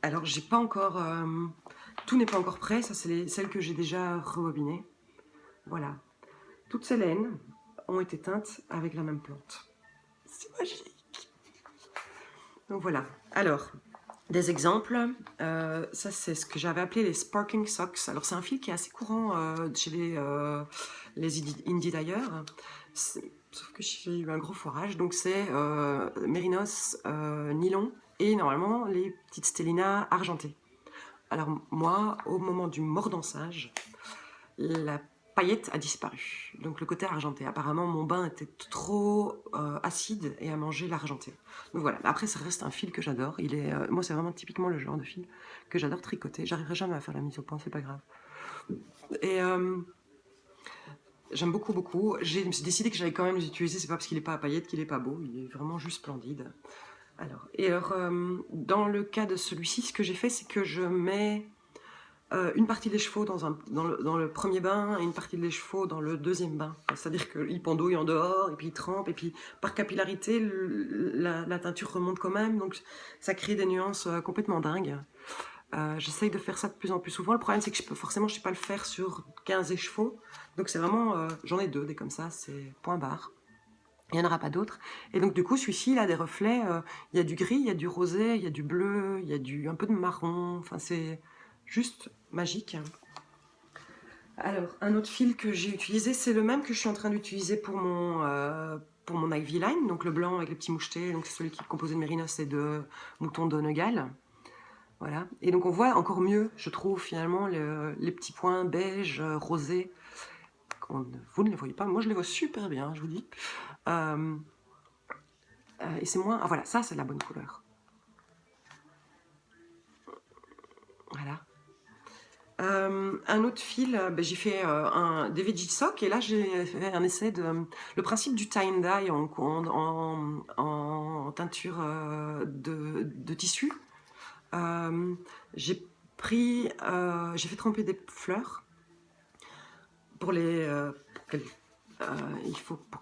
Alors, j'ai pas encore... tout n'est pas encore prêt, ça c'est celles que j'ai déjà rebobinées. Voilà. Toutes ces laines ont été teintes avec la même plante. C'est magique. Donc voilà. Alors, des exemples. Ça c'est ce que j'avais appelé les Sparking Socks. Alors c'est un fil qui est assez courant chez les indies d'ailleurs. Sauf que j'ai eu un gros foirage. Donc c'est mérinos, nylon et normalement les petites stellinas argentées. Alors moi, au moment du mordançage, la paillette a disparu. Donc le côté argenté. Apparemment, mon bain était trop acide et a mangé l'argenté. Donc voilà. Après, ça reste un fil que j'adore. Moi, c'est vraiment typiquement le genre de fil que j'adore tricoter. J'arriverai jamais à faire la mise au point, c'est pas grave. Et j'aime beaucoup, beaucoup. J'ai décidé que j'allais quand même les utiliser. C'est pas parce qu'il est pas à paillettes qu'il est pas beau. Il est vraiment juste splendide. Alors, dans le cas de celui-ci, ce que j'ai fait, c'est que je mets une partie des chevaux dans le premier bain et une partie des chevaux dans le deuxième bain. C'est-à-dire qu'ils pendouillent en dehors, et puis ils trempent, et puis par capillarité, la teinture remonte quand même, donc ça crée des nuances complètement dingues. J'essaye de faire ça de plus en plus souvent. Le problème, c'est que forcément, je ne sais pas le faire sur 15 écheveaux, donc c'est vraiment, j'en ai 2, des comme ça, c'est point barre. Il n'y en aura pas d'autres. Et donc, du coup, celui-ci, il a des reflets. Il y a du gris, il y a du rosé, il y a du bleu, il y a un peu de marron. Enfin, c'est juste magique. Alors, un autre fil que j'ai utilisé, c'est le même que je suis en train d'utiliser pour mon Ivy Line, donc le blanc avec les petits mouchetés. Donc, c'est celui qui est composé de mérinos et de moutons d'Onegal. Voilà. Et donc, on voit encore mieux, je trouve, finalement, les petits points beige, rosé. Vous ne les voyez pas, moi je les vois super bien, je vous dis. Et c'est moins... Ah voilà, ça c'est la bonne couleur. Voilà. Un autre fil, j'ai fait des veggie socks et là j'ai fait un essai le principe du tie-and-dye en teinture de tissu. J'ai fait tremper des fleurs pour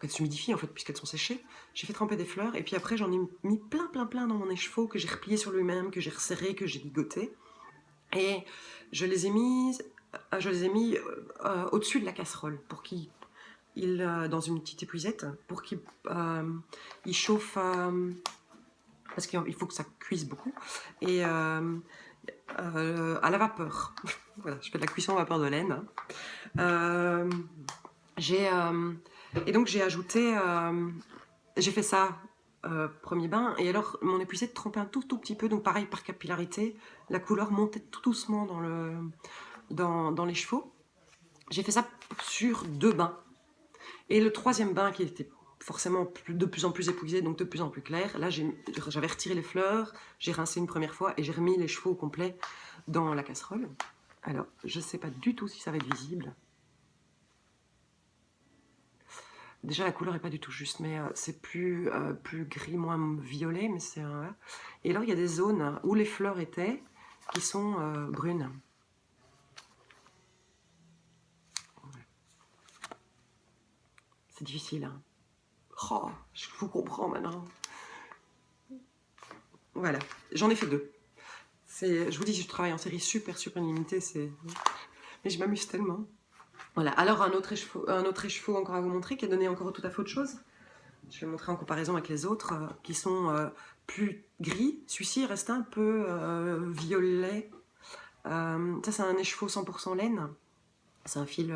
qu'elles s'humidifient en fait puisqu'elles sont séchées. J'ai fait tremper des fleurs et puis après j'en ai mis plein dans mon écheveau que j'ai replié sur lui-même, que j'ai resserré, que j'ai ligoté. Et je les ai mis au-dessus de la casserole pour dans une petite épuisette, pour qu'il chauffe, parce qu'il faut que ça cuise beaucoup, et à la vapeur. Voilà, je fais de la cuisson à vapeur de laine. Et donc j'ai ajouté, j'ai fait ça premier bain, et alors mon épuisette trempait un tout petit peu, donc pareil par capillarité, la couleur montait tout doucement dans les chevaux. J'ai fait ça sur 2 bains. Et le troisième bain qui était forcément de plus en plus épuisé, donc de plus en plus clair, là j'avais retiré les fleurs, j'ai rincé une première fois et j'ai remis les chevaux au complet dans la casserole. Alors je sais pas du tout si ça va être visible. Déjà, la couleur n'est pas du tout juste, mais c'est plus gris, moins violet. Mais c'est Et alors, il y a des zones où les fleurs étaient qui sont brunes. C'est difficile. Hein. Oh, je vous comprends maintenant. Voilà, j'en ai fait 2. Je vous dis, je travaille en série super limitée. Mais je m'amuse tellement. Voilà, alors un autre écheveau encore à vous montrer qui a donné encore tout à fait autre chose. Je vais le montrer en comparaison avec les autres qui sont plus gris. Celui-ci reste un peu violet. Ça, c'est un écheveau 100% laine. C'est un fil,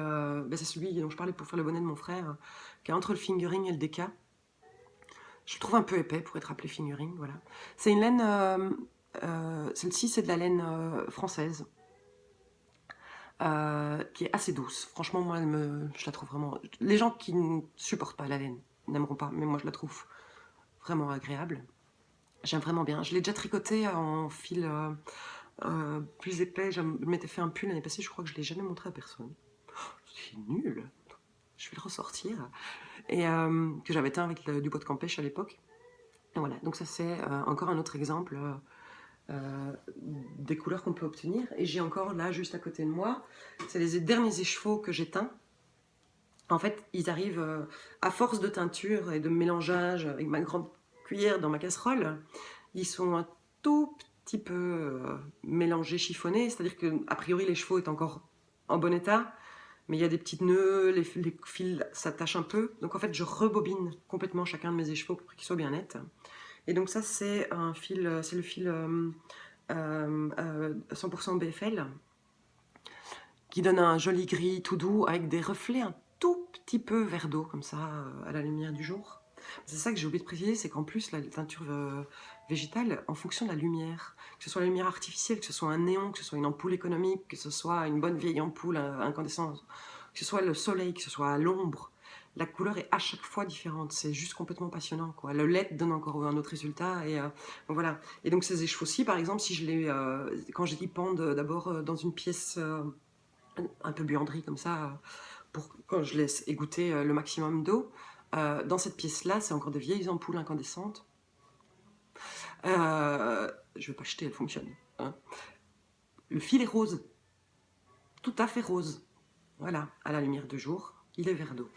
c'est celui dont je parlais pour faire le bonnet de mon frère, qui est entre le fingering et le déca. Je le trouve un peu épais pour être appelé fingering, voilà. C'est une laine, celle-ci c'est de la laine française. Qui est assez douce. Franchement, moi, je la trouve vraiment... Les gens qui ne supportent pas la laine n'aimeront pas, mais moi, je la trouve vraiment agréable. J'aime vraiment bien. Je l'ai déjà tricoté en fil plus épais. Je m'étais fait un pull l'année passée, je crois que je ne l'ai jamais montré à personne. C'est nul. Je vais le ressortir. Et que j'avais teint avec du bois de campèche à l'époque. Et voilà, donc ça c'est encore un autre exemple des couleurs qu'on peut obtenir. Et j'ai encore là, juste à côté de moi, c'est les derniers écheveaux que j'ai teints. En fait, ils arrivent à force de teinture et de mélangeage avec ma grande cuillère dans ma casserole, ils sont un tout petit peu mélangés, chiffonnés, c'est-à-dire que a priori les chevaux est encore en bon état, mais il y a des petites nœuds, les fils s'attachent un peu, donc en fait je rebobine complètement chacun de mes écheveaux pour qu'ils soient bien nets. Et donc ça c'est un fil, c'est le fil 100% BFL qui donne un joli gris tout doux avec des reflets un tout petit peu vert d'eau comme ça à la lumière du jour. C'est ça que j'ai oublié de préciser, c'est qu'en plus, la teinture végétale, en fonction de la lumière, que ce soit la lumière artificielle, que ce soit un néon, que ce soit une ampoule économique, que ce soit une bonne vieille ampoule incandescente, que ce soit le soleil, que ce soit à l'ombre, la couleur est à chaque fois différente. C'est juste complètement passionnant, quoi. Le LED donne encore un autre résultat. Et voilà. Et donc ces écheveaux-ci, par exemple, si je les, quand je les pende d'abord dans une pièce un peu buanderie comme ça, pour quand je laisse égoutter le maximum d'eau, dans cette pièce-là, c'est encore des vieilles ampoules incandescentes. Je ne vais pas jeter, elles fonctionnent. Hein. Le fil est rose, tout à fait rose. Voilà, à la lumière de jour, il est vert d'eau.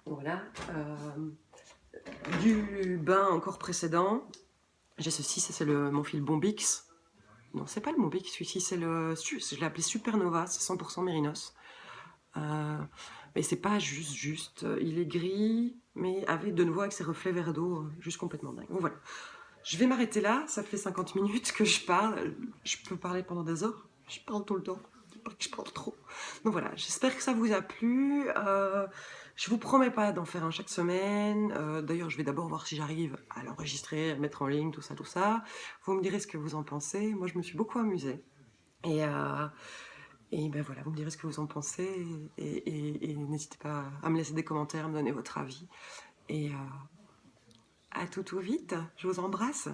Voilà. Du bain encore précédent, j'ai ceci, c'est mon fil Bombix. Non, c'est pas le Bombix, celui-ci, je l'ai appelé Supernova, c'est 100% mérinos. Mais c'est pas juste, il est gris, mais de nouveau avec ses reflets vert d'eau, juste complètement dingue. Bon, voilà. Je vais m'arrêter là, ça fait 50 minutes que je parle. Je peux parler pendant des heures, je parle tout le temps. Je parle trop. Donc voilà, j'espère que ça vous a plu. Je vous promets pas d'en faire un chaque semaine. D'ailleurs, je vais d'abord voir si j'arrive à l'enregistrer, à le mettre en ligne, tout ça, tout ça. Vous me direz ce que vous en pensez. Moi, je me suis beaucoup amusée. Et ben voilà, vous me direz ce que vous en pensez. Et n'hésitez pas à me laisser des commentaires, à me donner votre avis. Et à tout vite. Je vous embrasse.